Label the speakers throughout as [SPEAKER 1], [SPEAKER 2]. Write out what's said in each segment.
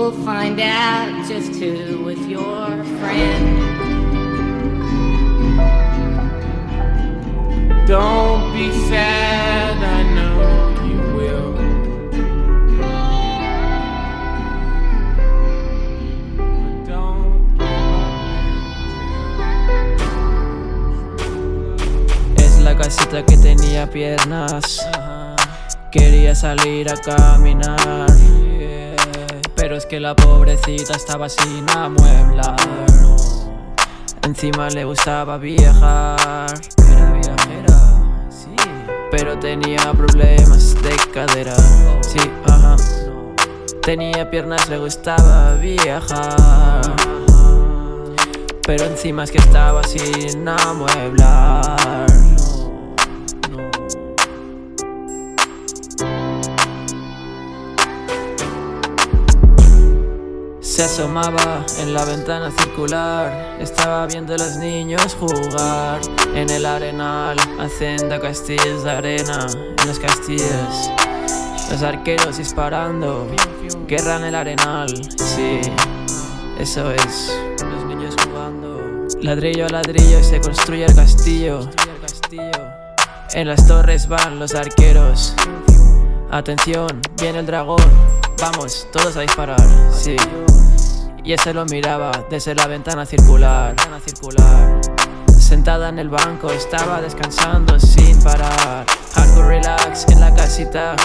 [SPEAKER 1] You'll find out just who was your friend. Don't be sad, I know you will. But don't give up.
[SPEAKER 2] Es la casita que tenía piernas. Quería salir a caminar, pero es que la pobrecita estaba sin amueblar. Encima le gustaba viajar. Era viajera, sí, pero tenía problemas de cadera. Sí, ajá. Tenía piernas, le gustaba viajar, pero encima es que estaba sin amueblar. Se asomaba en la ventana circular, estaba viendo a los niños jugar en el arenal, haciendo castillos de arena en los castillos. Los arqueros disparando, guerra en el arenal, sí, eso es. Los niños jugando. Ladrillo a ladrillo se construye el castillo. En las torres van los arqueros. Atención, viene el dragón. Vamos, todos a disparar, sí. Y ese lo miraba desde la ventana circular. Sentada en el banco, estaba descansando sin parar. Hardcore relax en la casita,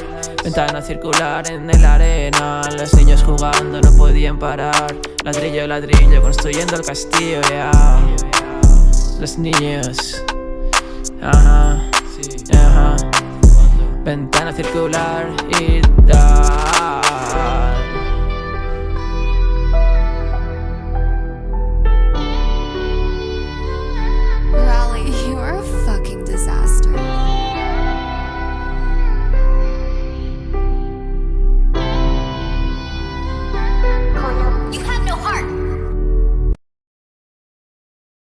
[SPEAKER 2] ventana circular en el arena. Los niños jugando no podían parar. Ladrillo a ladrillo construyendo el castillo, yeah. Los niños, ajá, ajá. Ventana circular y da.